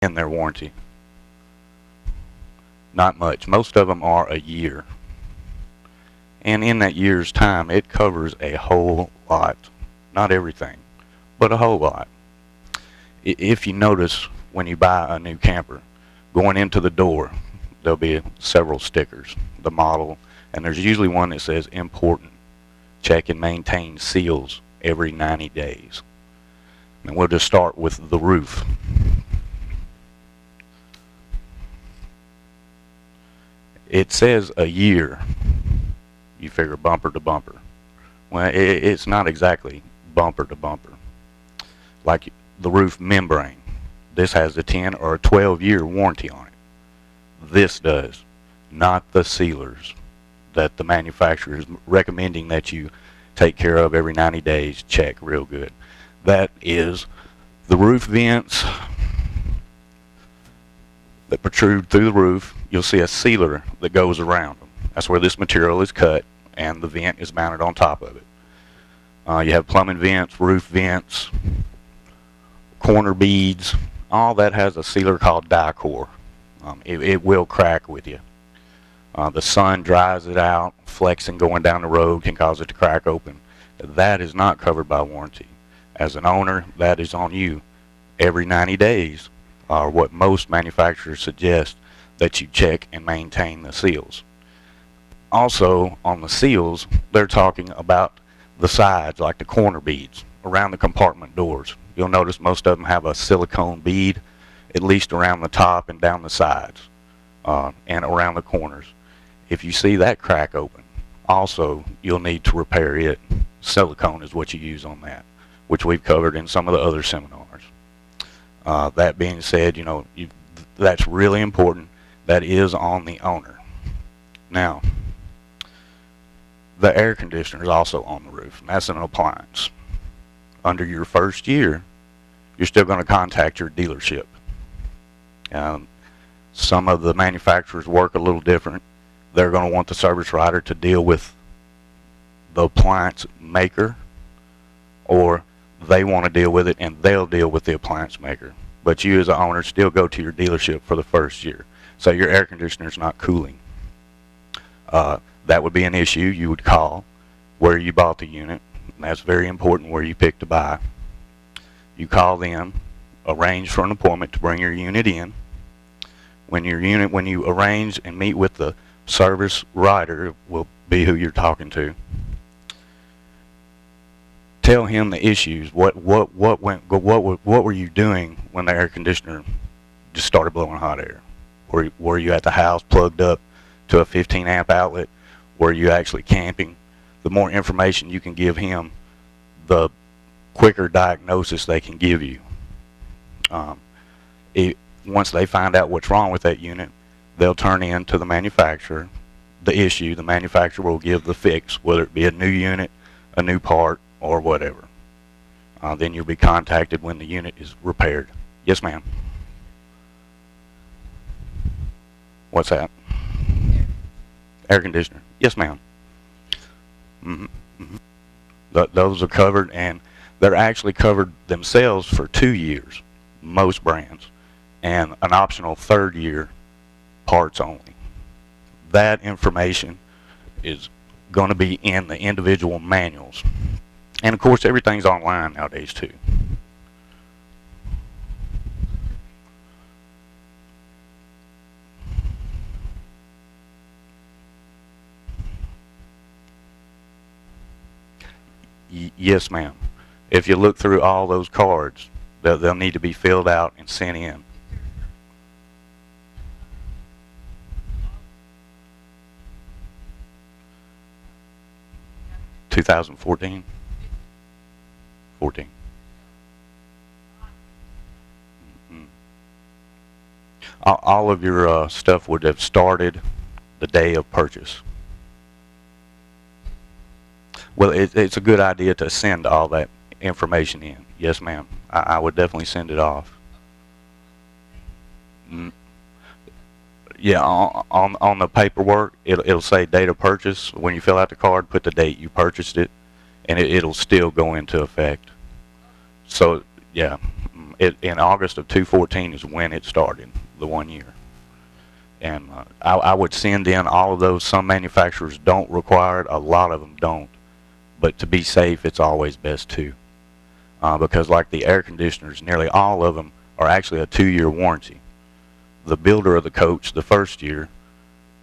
in their warranty? Not much. Most of them are a year. And in that year's time, it covers a whole lot. Not everything, but a whole lot. If you notice when you buy a new camper, going into the door, there'll be several stickers, the model, and there's usually one that says important. Check and maintain seals every 90 days. And we'll just start with the roof. It says a year. You figure bumper to bumper. Well, it's not exactly bumper to bumper. Like the roof membrane. This has a 10 or a 12-year warranty on it. This does, not the sealers that the manufacturer is recommending that you take care of every 90 days, check real good. That is the roof vents that protrude through the roof. You'll see a sealer that goes around them. That's where this material is cut and the vent is mounted on top of it. You have plumbing vents, roof vents, corner beads. All that has a sealer called Dicor. It will crack with you. The sun dries it out. Flexing going down the road can cause it to crack open. That is not covered by warranty. As an owner, that is on you. Every 90 days are what most manufacturers suggest that you check and maintain the seals. Also, on the seals, they're talking about the sides, like the corner beads, around the compartment doors. You'll notice most of them have a silicone bead, at least around the top and down the sides, and around the corners. If you see that crack open, also you'll need to repair it. Silicone is what you use on that, which we've covered in some of the other seminars. That being said, you know, that's really important. That is on the owner. Now, the air conditioner is also on the roof, and that's an appliance. Under your first year, you're still going to contact your dealership. Some of the manufacturers work a little different. They're going to want the service writer to deal with the appliance maker, or they want to deal with it and they'll deal with the appliance maker. But you as an owner still go to your dealership for the first year. So your air conditioner is not cooling. That would be an issue. You would call where you bought the unit. And that's very important, where you pick to buy. You call them, arrange for an appointment to bring your unit in. When you arrange and meet with the service writer, will be who you're talking to. Tell him the issues. What were you doing when the air conditioner just started blowing hot air? Were you at the house plugged up to a 15 amp outlet? Were you actually camping? The more information you can give him, the quicker diagnosis they can give you. Once they find out what's wrong with that unit, they'll turn in to the manufacturer the issue. The manufacturer will give the fix, whether it be a new unit, a new part, or whatever. Then you'll be contacted when the unit is repaired. Yes, ma'am. What's that? Air conditioner. Yes, ma'am. Those are covered, and they're actually covered themselves for 2 years, most brands, and an optional 3rd year, parts only. That information is going to be in the individual manuals. And of course, everything's online nowadays too. Yes, ma'am. If you look through all those cards, they'll need to be filled out and sent in. (2014) 14. All of your stuff would have started the day of purchase. Well, it's a good idea to send all that information in. Yes, ma'am. I would definitely send it off. Yeah, on the paperwork, it'll say date of purchase. When you fill out the card, put the date you purchased it, and it'll still go into effect. So, yeah, In August of 2014 is when it started, the 1 year. And I would send in all of those. Some manufacturers don't require it, a lot of them don't. But to be safe, it's always best to. Because like the air conditioners, nearly all of them are actually a 2-year warranty. The builder of the coach, the first year,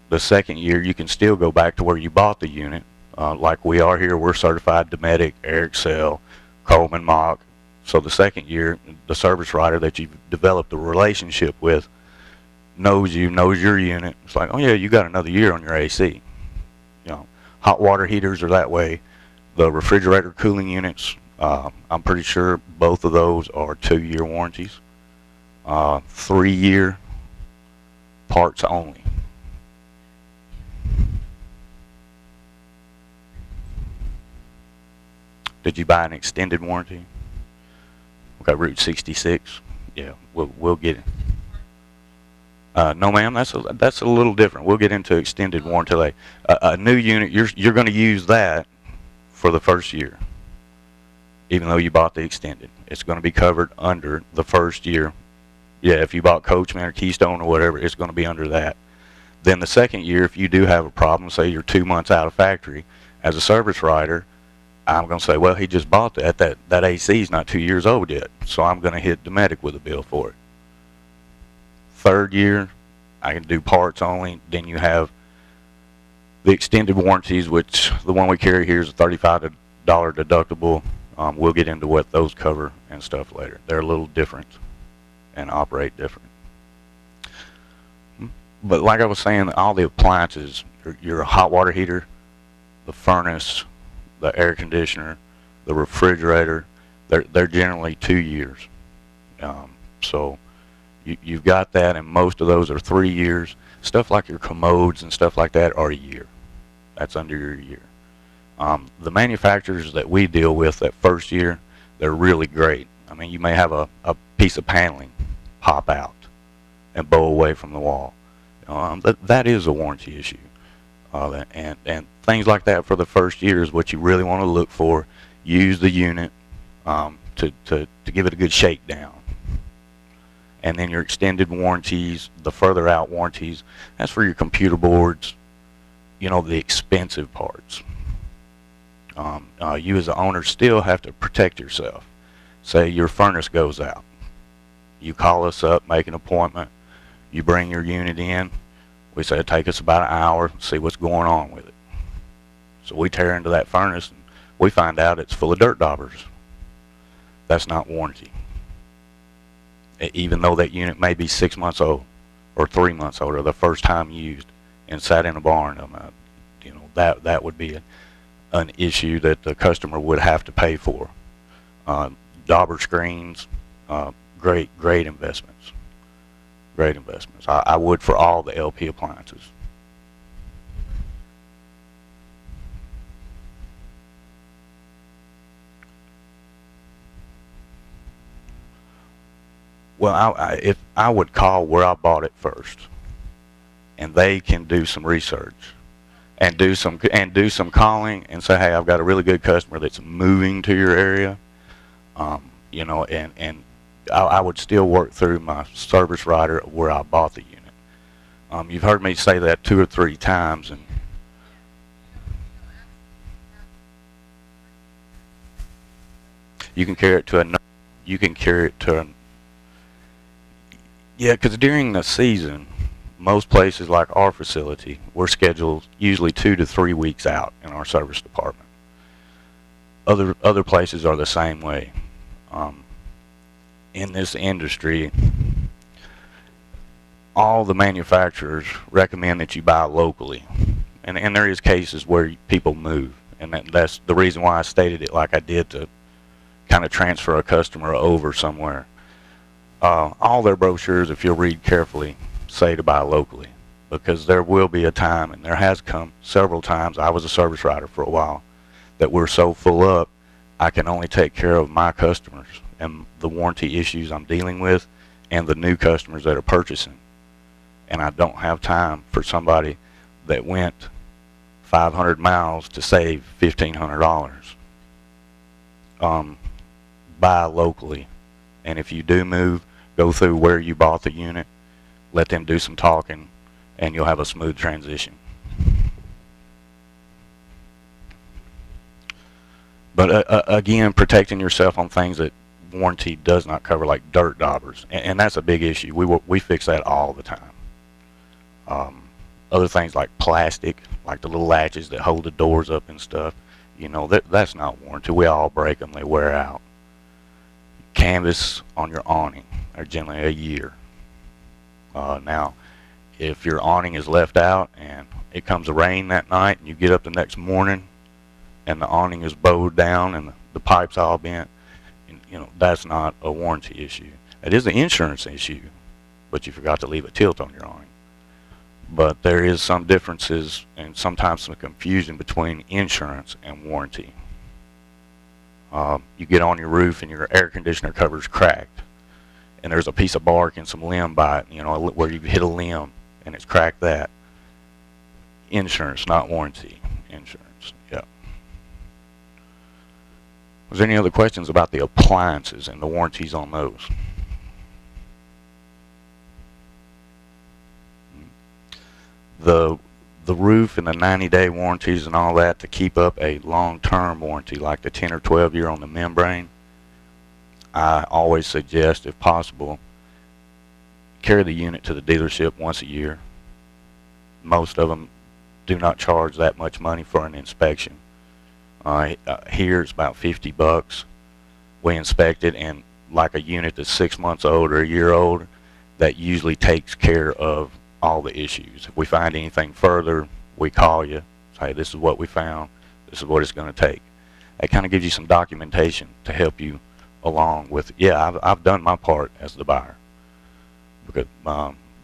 the second year, you can still go back to where you bought the unit. Like we are here, we're certified Dometic, Airxcel, Coleman Mach. So the second year, the service writer that you've developed a relationship with knows you, knows your unit. It's like, oh yeah, you got another year on your AC. You know, hot water heaters are that way. The refrigerator cooling units, I'm pretty sure both of those are 2-year warranties. 3-year parts only. Did you buy an extended warranty? Okay, Route 66. Yeah, we'll get it. No, ma'am. That's a little different. We'll get into extended warranty later. A new unit, you're going to use that for the first year, even though you bought the extended. It's going to be covered under the first year. Yeah, if you bought Coachman or Keystone or whatever, it's going to be under that. Then the second year, if you do have a problem, say you're 2 months out of factory, as a service writer, I'm going to say, well, he just bought that. That AC is not 2 years old yet, so I'm going to hit Dometic with a bill for it. Third year, I can do parts only. Then you have the extended warranties, which the one we carry here is a $35 deductible. We'll get into what those cover and stuff later. They're a little different and operate different. But like I was saying, all the appliances, your hot water heater, the furnace, the air conditioner, the refrigerator, they're generally 2 years. So you've got that, and most of those are 3 years. Stuff like your commodes and stuff like that are a year. That's under your year. The manufacturers that we deal with that first year, they're really great. I mean, you may have a piece of paneling pop out and bow away from the wall. That is a warranty issue. And things like that for the first year is what you really want to look for. Use the unit to give it a good shakedown. And then your extended warranties, the further out warranties, that's for your computer boards, you know, the expensive parts. You as the owner still have to protect yourself. Say your furnace goes out. You call us up, make an appointment. You bring your unit in. We say it take us about an hour, see what's going on with it. So we tear into that furnace and we find out it's full of dirt daubers. That's not warranty. Even though that unit may be 6 months old or 3 months old or the first time used and sat in a barn, you know, that would be an issue that the customer would have to pay for. Dauber screens, great investments. Great investments. I would for all the LP appliances. Well, if I would call where I bought it first, and they can do some research, and do some calling, and say, hey, I've got a really good customer that's moving to your area, you know, and I would still work through my service writer where I bought the unit. You've heard me say that 2 or 3 times, and you can carry it to yeah, because during the season, most places like our facility, we're scheduled usually 2 to 3 weeks out in our service department. Other places are the same way. In this industry, all the manufacturers recommend that you buy locally, and there is cases where people move, and that's the reason why I stated it like I did, to kind of transfer a customer over somewhere. All their brochures, if you'll read carefully, say to buy locally, because there will be a time, and there has come several times, I was a service writer for a while, that we're so full up I can only take care of my customers and the warranty issues I'm dealing with and the new customers that are purchasing, and I don't have time for somebody that went 500 miles to save $1,500. Buy locally And if you do move, go through where you bought the unit, let them do some talking, and you'll have a smooth transition. But again, protecting yourself on things that warranty does not cover, like dirt daubers, and that's a big issue. We fix that all the time. Other things like plastic, like the little latches that hold the doors up and stuff, you know, that's not warranty. We all break them, they wear out. Canvas on your awning are generally a year. Now, if your awning is left out and it comes to rain that night and you get up the next morning and the awning is bowed down and the pipe's all bent, you know, that's not a warranty issue. It is an insurance issue, but you forgot to leave a tilt on your awning. But there is some differences and sometimes some confusion between insurance and warranty. You get on your roof and your air conditioner cover's cracked, and there's a piece of bark and some limb by it, you know, where you hit a limb and it's cracked that. Insurance, not warranty. Insurance, yeah. Was there any other questions about the appliances and the warranties on those? The roof and the 90-day warranties and all that, to keep up a long-term warranty like the 10 or 12 year on the membrane, I always suggest, if possible, carry the unit to the dealership once a year. Most of them do not charge that much money for an inspection. Here it's about $50. We inspect it, and like a unit that's 6 months old or a year old, that usually takes care of all the issues. If we find anything further, we call you, say this is what we found, this is what it's going to take. That kind of gives you some documentation to help you along with, yeah, I've done my part as the buyer. Because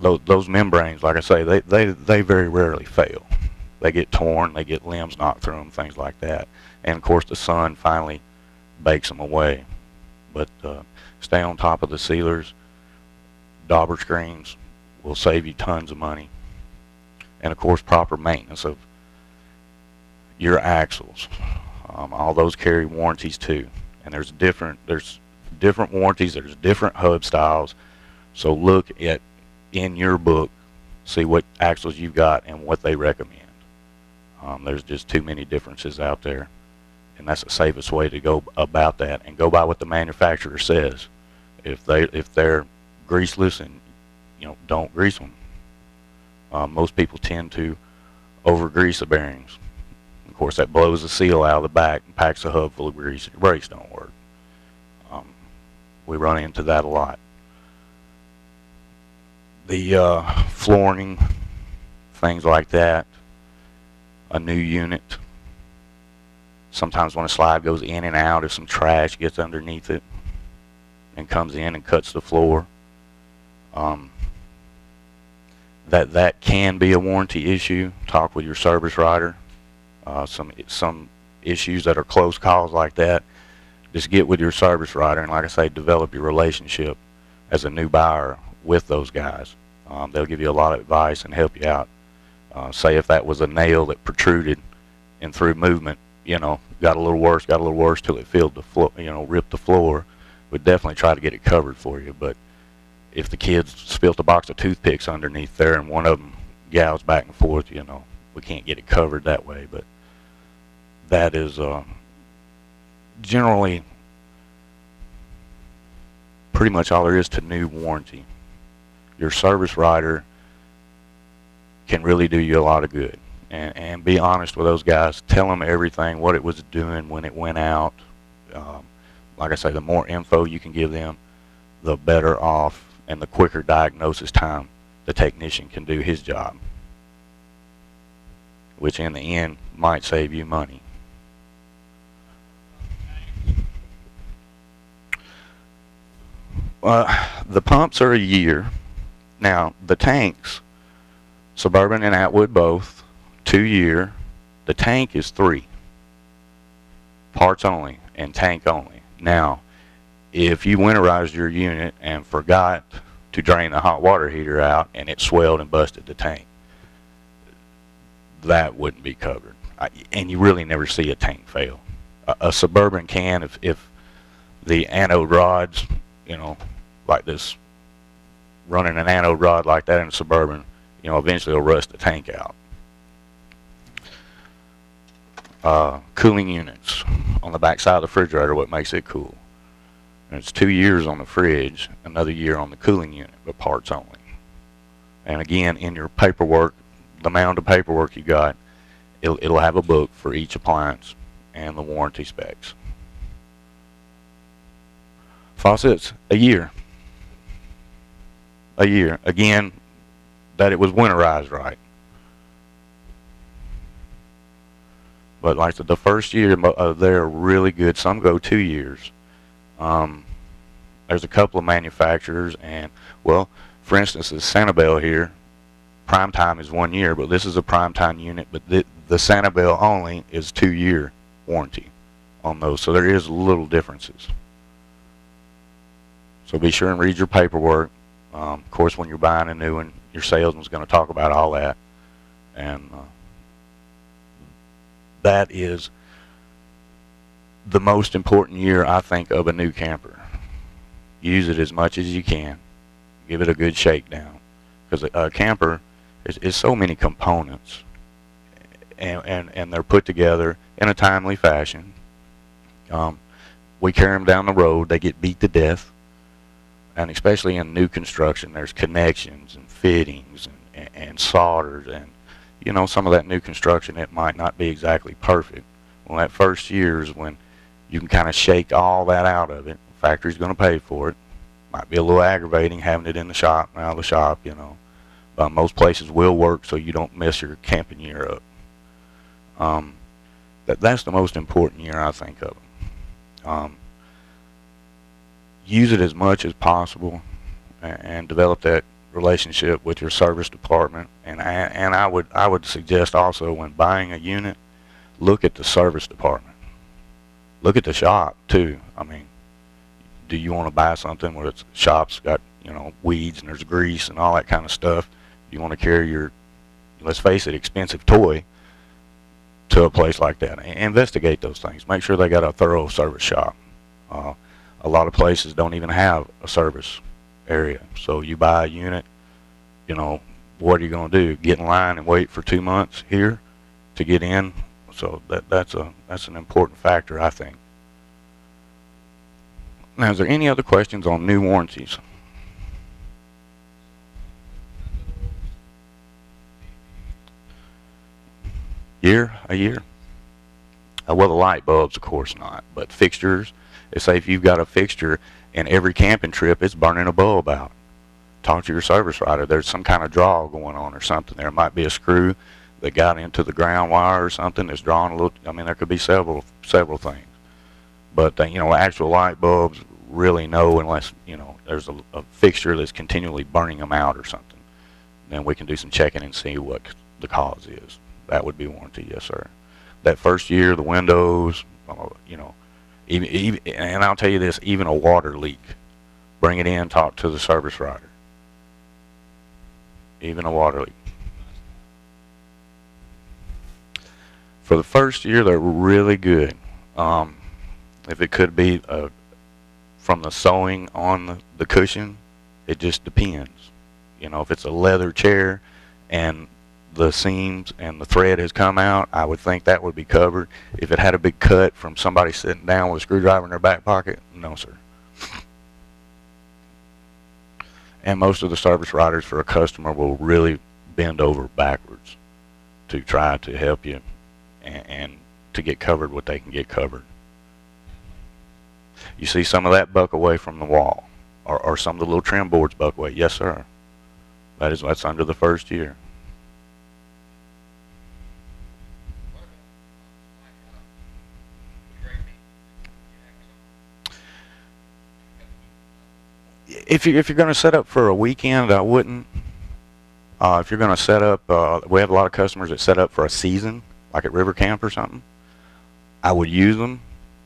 those membranes, like I say, they very rarely fail. They get torn, they get limbs knocked through them, things like that. And of course the sun finally bakes them away. But stay on top of the sealers. Dauber screens will save you tons of money. And of course proper maintenance of your axles. All those carry warranties too. And there's different warranties, there's different hub styles. So look at in your book, see what axles you've got and what they recommend. There's just too many differences out there, and that's the safest way to go about that, and go by what the manufacturer says. If they're greaseless, and you know, don't grease them. Most people tend to over grease the bearings. Of course, that blows the seal out of the back and packs the hub full of grease. Your brakes don't work. We run into that a lot. The flooring, things like that. A new unit. Sometimes when a slide goes in and out, if some trash gets underneath it and comes in and cuts the floor, that can be a warranty issue. Talk with your service writer. Some issues that are close calls like that, just get with your service writer, and like I say, develop your relationship as a new buyer with those guys. They'll give you a lot of advice and help you out. Say if that was a nail that protruded and through movement, you know, got a little worse till it filled the floor, you know, ripped the floor, we'd definitely try to get it covered for you. But if the kids spilt a box of toothpicks underneath there and one of them gouged back and forth, you know, we can't get it covered that way. But that is generally pretty much all there is to new warranty. Your service writer can really do you a lot of good, and be honest with those guys. Tell them everything, what it was doing when it went out. Like I say, the more info you can give them, the better off and the quicker diagnosis time the technician can do his job, which in the end might save you money. The pumps are a year. Now the tanks, Suburban and Atwood both, 2 year. The tank is 3. Parts only and tank only. Now, if you winterized your unit and forgot to drain the hot water heater out and it swelled and busted the tank, that wouldn't be covered. And you really never see a tank fail. A Suburban can, if the anode rods, you know, like this, running an anode rod like that in a Suburban, you know, eventually it'll rust the tank out. Cooling units on the back side of the refrigerator, what makes it cool. And it's 2 years on the fridge, another year on the cooling unit, but parts only. And again, in your paperwork, the mound of paperwork you got, it'll have a book for each appliance and the warranty specs. Faucets, a year. A year. Again, that it was winterized right. But like the first year, they're really good. Some go 2 years. There's a couple of manufacturers, and well, for instance, the Sanibel here, prime time is 1 year, but this is a prime time unit. But the Sanibel only is 2 year warranty on those, so there is little differences. So be sure and read your paperwork. Of course, when you're buying a new one, your salesman's going to talk about all that, and that is the most important year, I think, of a new camper. Use it as much as you can. Give it a good shakedown, because a camper is so many components, and they're put together in a timely fashion. We carry them down the road. They get beat to death, and especially in new construction, there's connections and fittings and solders, and you know, some of that new construction, it might not be exactly perfect. Well, that first year is when you can kind of shake all that out of it. The factory's going to pay for it. Might be a little aggravating having it in the shop, out of the shop, you know. But most places will work so you don't mess your camping year up. That's the most important year, I think, of them. Use it as much as possible and develop that relationship with your service department, and I would suggest also, when buying a unit, look at the service department. Look at the shop too. I mean, do you want to buy something where the shop's got, you know, weeds and there's grease and all that kind of stuff? Do you want to carry your, let's face it, expensive toy to a place like that? Investigate those things. Make sure they got a thorough service shop. A lot of places don't even have a service area. So you buy a unit, you know, what are you going to do? Get in line and wait for 2 months here to get in? So that's an important factor, I think. Now, is there any other questions on new warranties? A year? Well, the light bulbs, of course not, but fixtures. Say if you've got a fixture and every camping trip it's burning a bulb out, talk to your service writer. There's some kind of draw going on or something. There might be a screw that got into the ground wire or something that's drawing a little. I mean, there could be several things. But you know, actual light bulbs, really no, unless you know there's a fixture that's continually burning them out or something. Then we can do some checking and see what the cause is. That would be warranty, yes sir. That first year, the windows, you know. Even, and I'll tell you this, even a water leak, bring it in, talk to the service writer. Even a water leak. For the first year, they're really good. If it could be from the sewing on the cushion, it just depends. You know, if it's a leather chair and the seams and the thread has come out, I would think that would be covered. If it had a big cut from somebody sitting down with a screwdriver in their back pocket, no sir. And most of the service writers for a customer will really bend over backwards to try to help you and to get covered what they can get covered. You see some of that buck away from the wall, or some of the little trim boards buck away. Yes sir. That's under the first year. If you're going to set up for a weekend, I wouldn't. If you're going to set up, we have a lot of customers that set up for a season, like at River Camp or something. I would use them.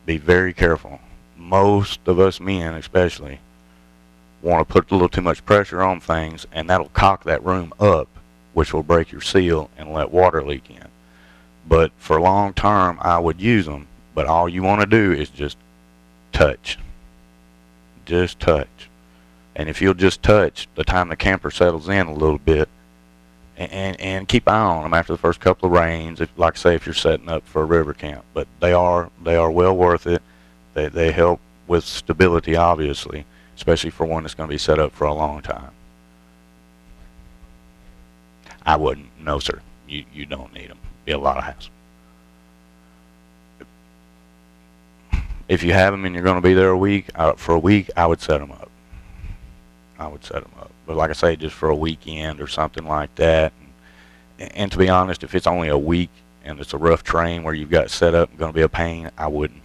Be very careful. Most of us men, especially, want to put a little too much pressure on things, and that'll cock that room up, which will break your seal and let water leak in. But for long term, I would use them. But all you want to do is just touch. Just touch. And if you'll just touch the time the camper settles in a little bit, and keep an eye on them after the first couple of rains, if, like I say, if you're setting up for a river camp. But they are well worth it. They help with stability, obviously, especially for one that's going to be set up for a long time. I wouldn't. No, sir. You don't need them. Be a lot of hassle. If you have them and you're going to be there for a week, I would set them up. But like I say, just for a weekend or something like that. And to be honest, if it's only a week and it's a rough terrain where you've got set up and going to be a pain, I wouldn't.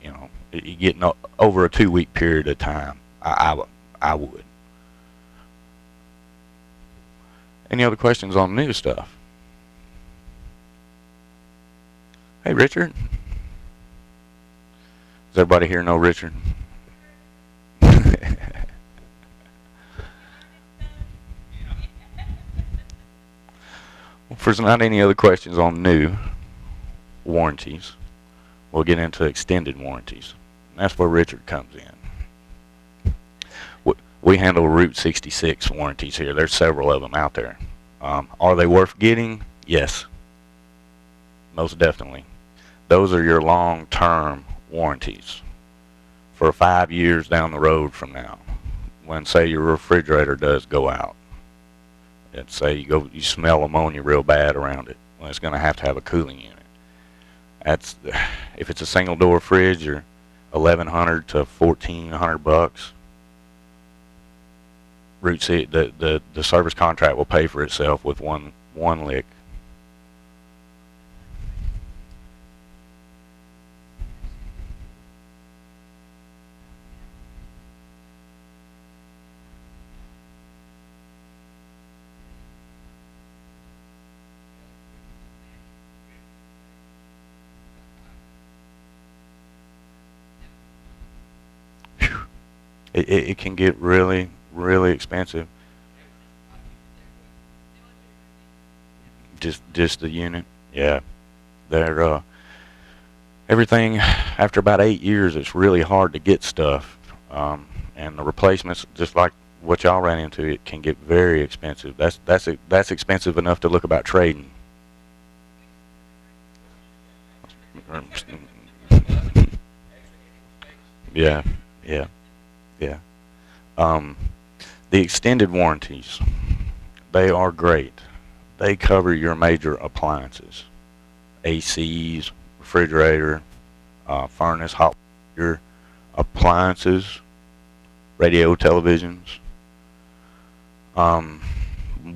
You know, you're getting over a 2-week period of time. I would. Any other questions on new stuff? Hey, Richard. Does everybody here know Richard? If there's not any other questions on new warranties, we'll get into extended warranties. And that's where Richard comes in. We handle Route 66 warranties here. There's several of them out there. Are they worth getting? Yes. Most definitely. Those are your long-term warranties for 5 years down the road from now. When, say, your refrigerator does go out. And say you smell ammonia real bad around it. Well, it's going to have a cooling unit. That's, if it's a single door fridge, you're $1,100 to $1,400. The service contract will pay for itself with one lick. It can get really, really expensive. Just the unit, yeah. They're everything after about 8 years. It's really hard to get stuff, and the replacements, just like what y'all ran into, it can get very expensive. That's expensive enough to look about trading. Yeah. The extended warranties, they are great. They cover your major appliances, ACs, refrigerator, furnace, hot water, appliances, radio, televisions.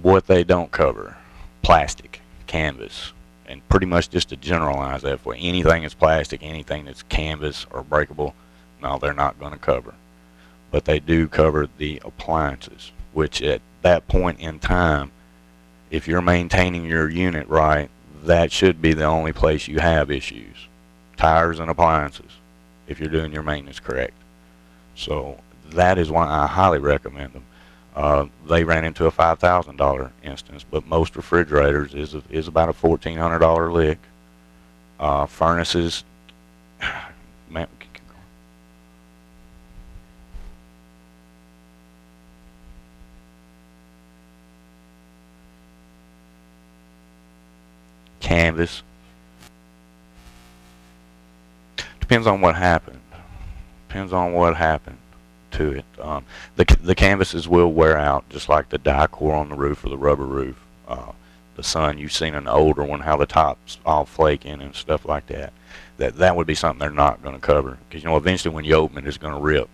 What they don't cover, plastic, canvas, and pretty much just to generalize that for anything that's plastic, anything that's canvas or breakable, no, they're not going to cover. But they do cover the appliances, which at that point in time, if you're maintaining your unit right, that should be the only place you have issues. Tires and appliances, if you're doing your maintenance correct. So that is why I highly recommend them. They ran into a $5,000 instance, but most refrigerators is about a $1,400 lick. Furnaces, man, canvas. Depends on what happened. Depends on what happened to it. The canvases will wear out, just like the die core on the roof or the rubber roof. The sun, you've seen an older one, how the top's all flaking and stuff like that. That would be something they're not going to cover, because eventually when you open it, it's going to rip.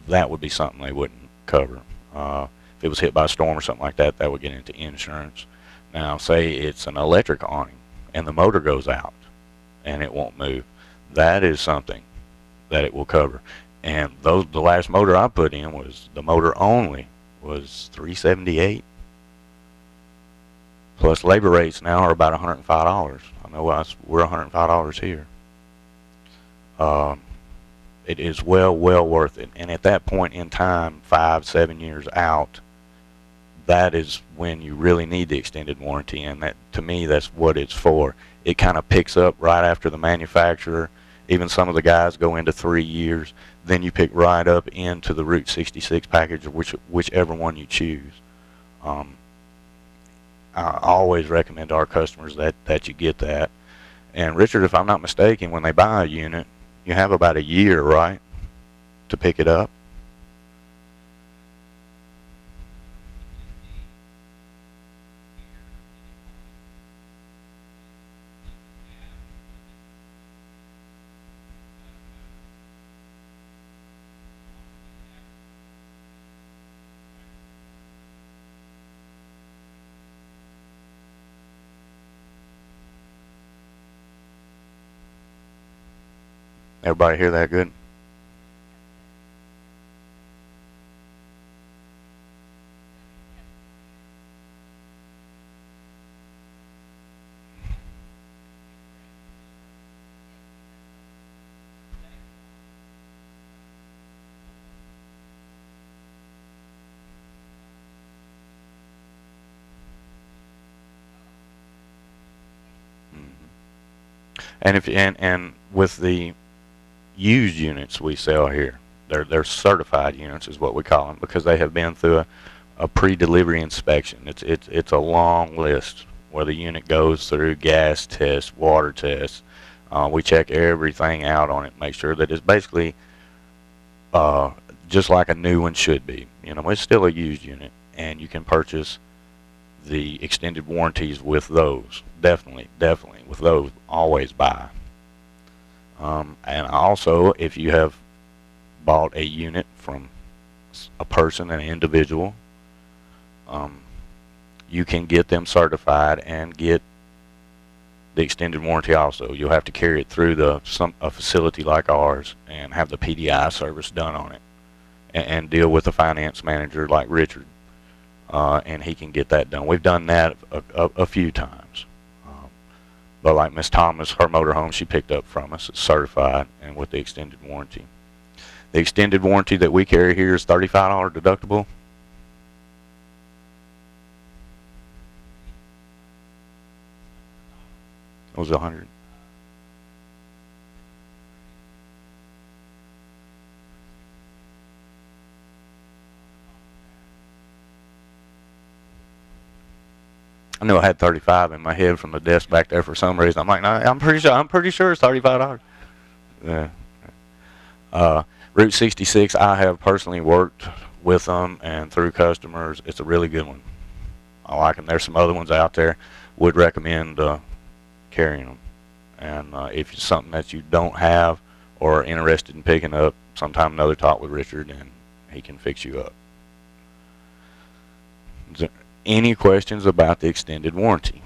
That would be something they wouldn't cover. If it was hit by a storm or something like that, that would get into insurance. Now, say it's an electric awning and the motor goes out and it won't move. That is something that it will cover. And the last motor I put in was, the motor only was $378. Plus labor rates now are about $105. I know we're $105 here. It is well worth it. And at that point in time, 5-7 years out, that is when you really need the extended warranty, and that, to me, that's what it's for. It kind of picks up right after the manufacturer, Even some of the guys go into 3 years. Then you pick right up into the Route 66 package, or whichever one you choose. Um, I always recommend to our customers that you get that. And Richard, if I'm not mistaken, when they buy a unit, you have about a year, right, to pick it up? Everybody hear that good? And and with the used units we sell here, they're certified units is what we call them, because they have been through a pre-delivery inspection. It's a long list where the unit goes through gas tests, water tests. We check everything out on it, make sure that it's basically just like a new one should be. You know, it's still a used unit, and you can purchase the extended warranties with those. Definitely with those, always buy. And also, if you have bought a unit from a person, an individual, you can get them certified and get the extended warranty also. You'll have to carry it through a facility like ours and have the PDI service done on it, and deal with a finance manager like Richard, and he can get that done. We've done that a few times. But like Miss Thomas, her motorhome she picked up from us, it's certified and with the extended warranty. The extended warranty that we carry here is $35 deductible. It was 100. I knew I had 35 in my head from the desk back there for some reason. I'm like, no, I'm pretty sure it's $35. Yeah. Route 66, I have personally worked with them and through customers. It's a really good one. I like them. There's some other ones out there. Would recommend carrying them. And if it's something that you don't have or are interested in picking up, sometime another talk with Richard and he can fix you up. Is there any questions about the extended warranty?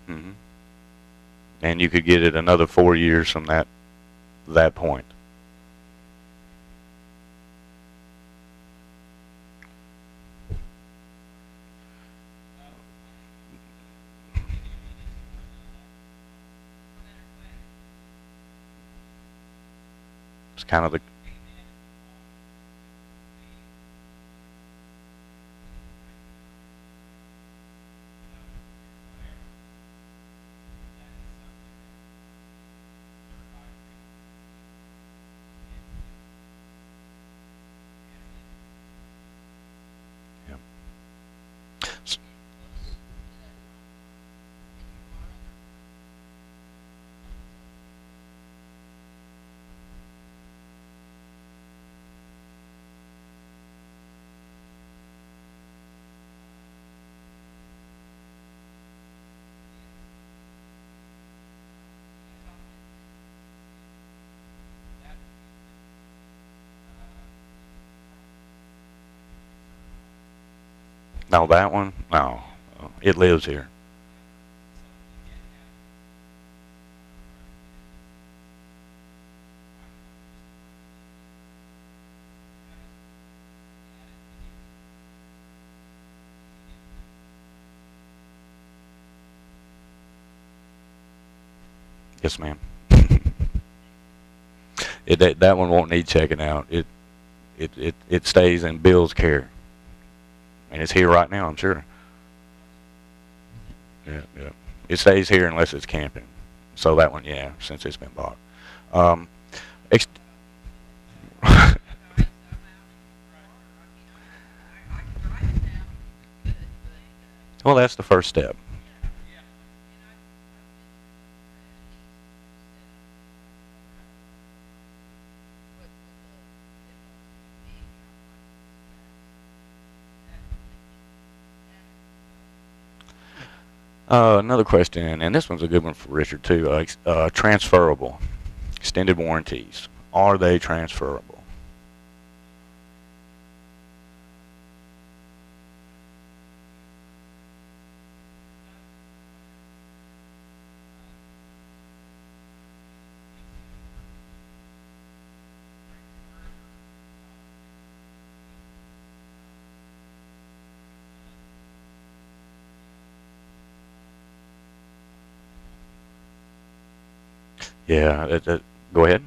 Mm-hmm. And you could get it another 4 years from that point. It's kind of the yeah. No, that one, no, it lives here. Yes, ma'am. That one won't need checking out. It stays in Bill's care, and it's here right now, I'm sure. Yeah, yeah. It stays here unless it's camping. So that one, yeah, since it's been bought. Um, ex- well, that's the first step. Another question, and this one's a good one for Richard too. Transferable, extended warranties. Are they transferable? Yeah. Go ahead.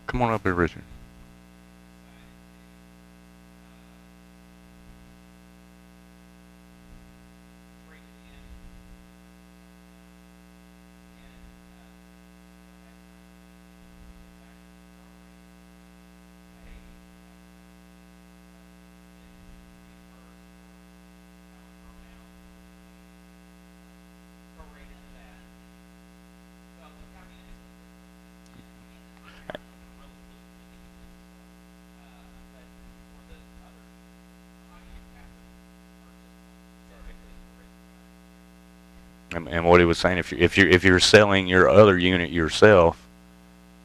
Come on up here, Richard. And what he was saying, if you're selling your other unit yourself,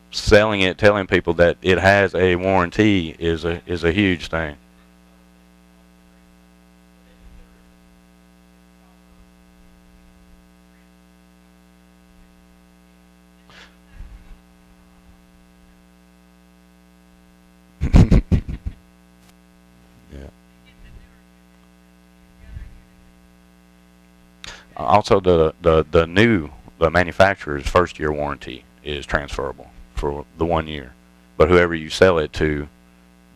selling it, telling people that it has a warranty is a huge thing. Yeah. Also, the manufacturer's first year warranty is transferable for the 1 year, but whoever you sell it to,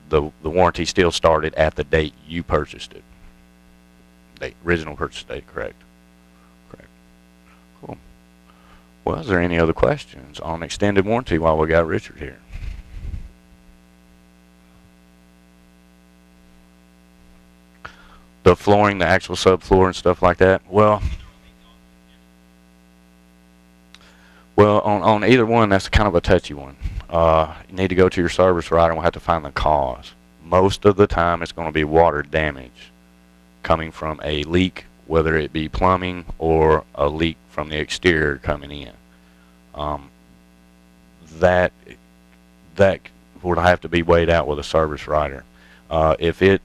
the warranty still started at the date you purchased it. The original purchase date, correct? Correct. Cool. Well, is there any other questions on extended warranty while we got Richard here? The flooring, the actual subfloor and stuff like that. Well, on either one, that's kind of a touchy one. You need to go to your service writer and we'll have to find the cause. Most of the time, it's going to be water damage coming from a leak, whether it be plumbing or a leak from the exterior coming in. Um, that that would have to be weighed out with a service writer. If it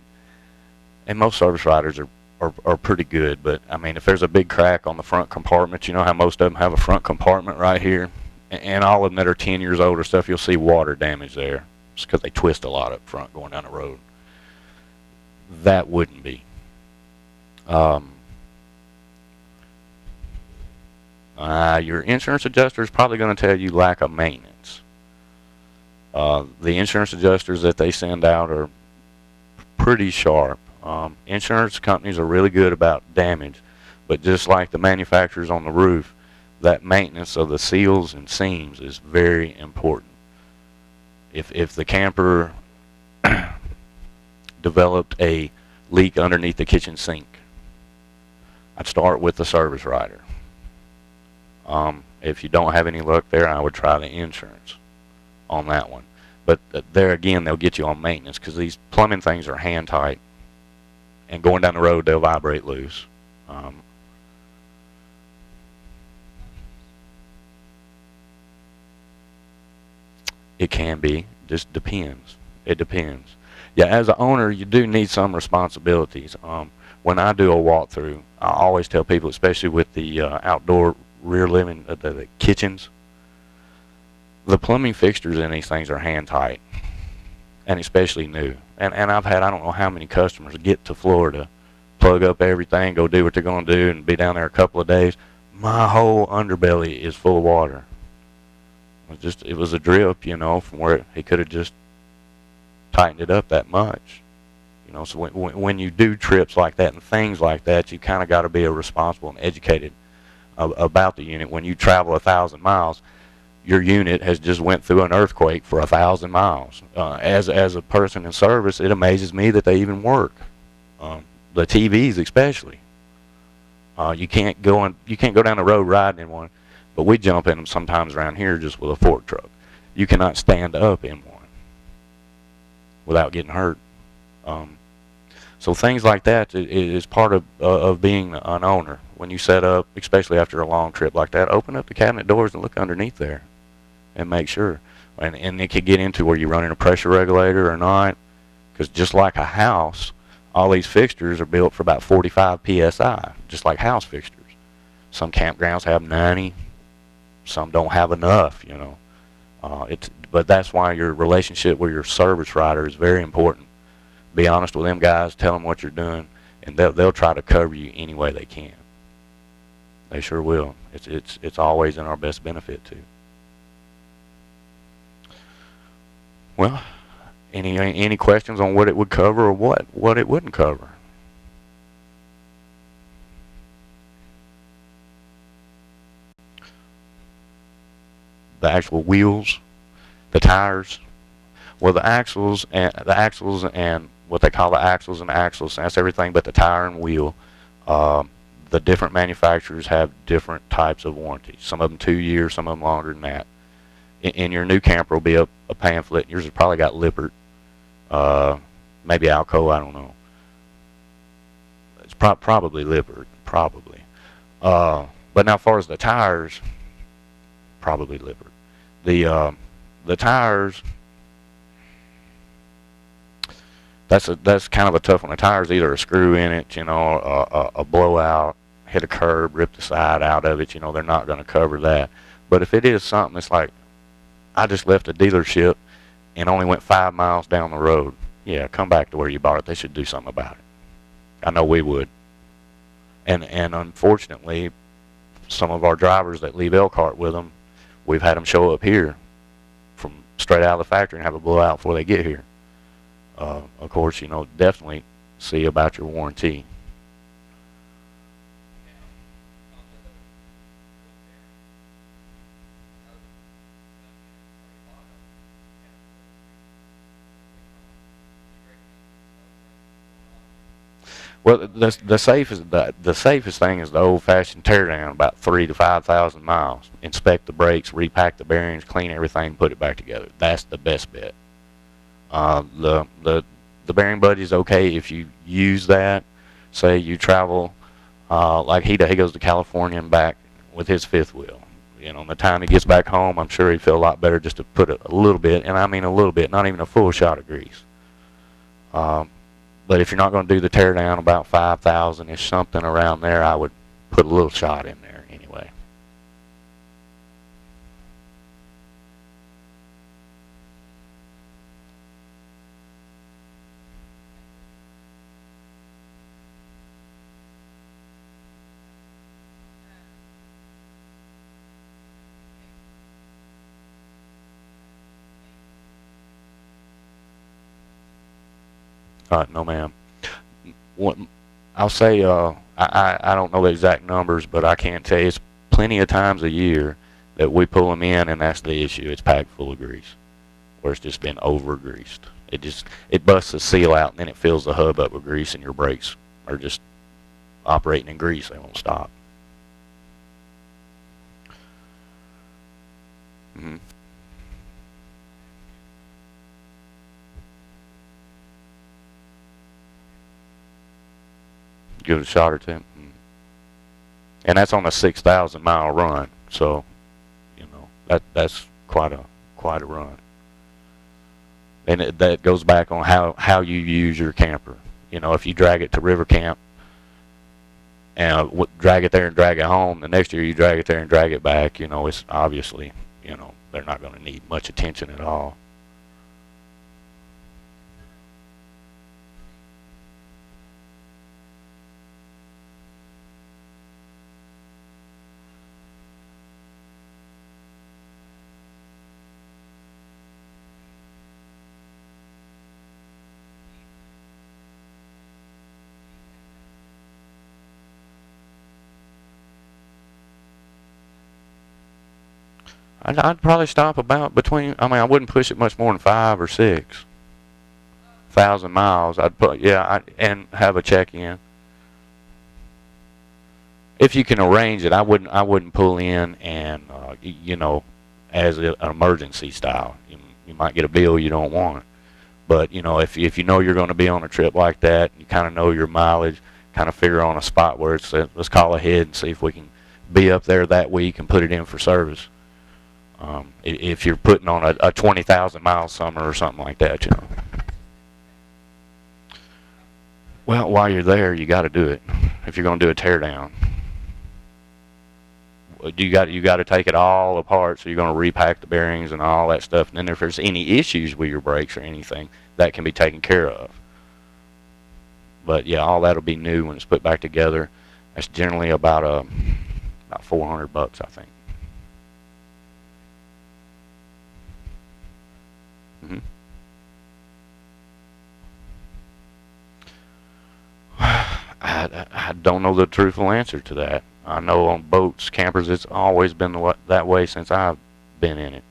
and most service writers are pretty good, but I mean, if there's a big crack on the front compartment, you know how most of them have a front compartment right here, and all of them that are 10 years old or stuff, you'll see water damage there. It's because they twist a lot up front going down the road. That wouldn't be. Um, your insurance adjuster is probably going to tell you lack of maintenance. The insurance adjusters that they send out are pretty sharp. Insurance companies are really good about damage, but just like the manufacturers on the roof, that maintenance of the seals and seams is very important. If the camper developed a leak underneath the kitchen sink, I'd start with the service writer. If you don't have any luck there, I would try the insurance on that one. But there again, they'll get you on maintenance because these plumbing things are hand tight, and going down the road, they'll vibrate loose. It can be. Just depends. It depends. Yeah, as an owner, you do need some responsibilities. When I do a walkthrough, I always tell people, especially with the outdoor rear living, the kitchens, the plumbing fixtures in these things are hand tight, and especially new. And I've had, I don't know how many customers get to Florida, plug up everything, go do what they're going to do, and be down there a couple of days. My whole underbelly is full of water. It was a drip, you know, from where he could have just tightened it up that much. You know, so when you do trips like that and things like that, you kind of got to be a responsible and educated about the unit. When you travel 1,000 miles, your unit has just went through an earthquake for 1,000 miles. As a person in service, it amazes me that they even work. The TVs especially. You can't go down the road riding in one. But we jump in them sometimes around here just with a fork truck. You cannot stand up in one without getting hurt. So things like that is part of being an owner. When you set up, especially after a long trip like that, open up the cabinet doors and look underneath there and make sure. And it could get into where you're running a pressure regulator or not, because just like a house, all these fixtures are built for about 45 psi, just like house fixtures. Some campgrounds have 90. Some don't have enough, you know. But that's why your relationship with your service writer is very important. Be honest with them guys, tell them what you're doing, and they'll try to cover you any way they can. They sure will. It's always in our best benefit too. Well, any questions on what it would cover or what it wouldn't cover? The actual wheels, the tires. Well, the axles and what they call the axles and axles, that's everything but the tire and wheel. The different manufacturers have different types of warranties. Some of them 2 years, some of them longer than that. In your new camper will be a pamphlet. Yours has probably got Lippert, maybe Alco, I don't know. It's probably Lippert, probably. But now as far as the tires, probably Lippert. The tires, that's kind of a tough one. The tires, either a screw in it, you know, a blowout, hit a curb, rip the side out of it, you know, they're not going to cover that. But if it is something, it's like, I just left a dealership and only went 5 miles down the road. Yeah, come back to where you bought it. They should do something about it. I know we would. And unfortunately, some of our drivers that leave Elkhart with them, we've had them show up here from straight out of the factory and have a blowout before they get here. Of course, you know, definitely see about your warranty. Well, the safest thing is the old-fashioned teardown, about 3,000 to 5,000 miles. Inspect the brakes, repack the bearings, clean everything, put it back together. That's the best bet. The bearing buddy is okay if you use that. Say you travel, like he goes to California and back with his fifth wheel. You know, by the time he gets back home, I'm sure he'd feel a lot better just to put a little bit, and I mean a little bit, not even a full shot of grease. But if you're not going to do the teardown, about 5,000-ish, something around there, I would put a little shot in there anyway. No, ma'am. I'll say I don't know the exact numbers, but I can tell you it's plenty of times a year that we pull them in, and that's the issue. It's packed full of grease, where it's just been over-greased. It busts the seal out, and then it fills the hub up with grease, and your brakes are just operating in grease, they won't stop. Mm-hmm. Give it a shot or two. Mm-hmm. And that's on a 6,000 mile run, so you know that's quite a run. And that goes back on how you use your camper. You know, if you drag it to river camp and drag it there and drag it home, the next year you drag it there and drag it back, you know, it's obviously, you know, they're not going to need much attention at all. I'd probably stop about between, I mean, I wouldn't push it much more than 5 or 6,000 miles. I'd put, yeah, and have a check-in. If you can arrange it, I wouldn't pull in and, you know, as an emergency style. You might get a bill you don't want. But, you know, if you know you're going to be on a trip like that, you kind of know your mileage, kind of figure on a spot where it's, let's call ahead and see if we can be up there that week and put it in for service. If you're putting on a 20,000 mile summer or something like that, you know. Well, while you're there, you got to do it. If you're going to do a teardown, you got to take it all apart. So you're going to repack the bearings and all that stuff. And then if there's any issues with your brakes or anything, that can be taken care of. But yeah, all that'll be new when it's put back together. That's generally about $400, I think. Mm-hmm. I don't know the truthful answer to that. I know on boats, campers, it's always been that way since I've been in it.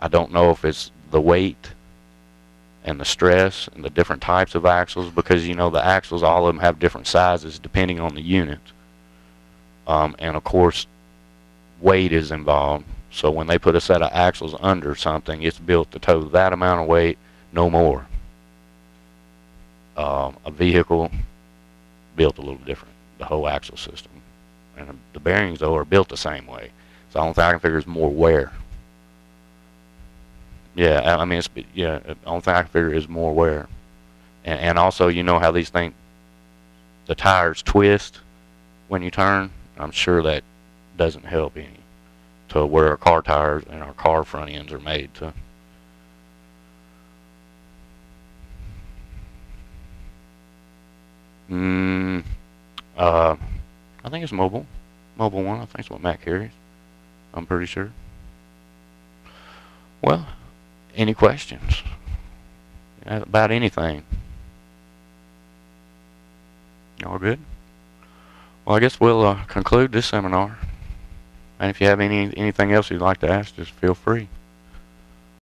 I don't know if it's the weight and the stress and the different types of axles, because you know the axles, all of them have different sizes depending on the unit. And of course, weight is involved. So when they put a set of axles under something, it's built to tow that amount of weight, no more. A vehicle built a little different, the whole axle system. And the bearings, though, are built the same way. So the only thing I can figure is more wear. Yeah, I mean, the only thing I can figure is more wear. And also, you know how these things, the tires twist when you turn? I'm sure that doesn't help any. To where our car tires and our car front ends are made to. I think it's mobile. Mobile one, I think it's what Matt carries. I'm pretty sure. Well, any questions about anything? All good? Well, I guess we'll conclude this seminar. And if you have anything else you'd like to ask, just feel free.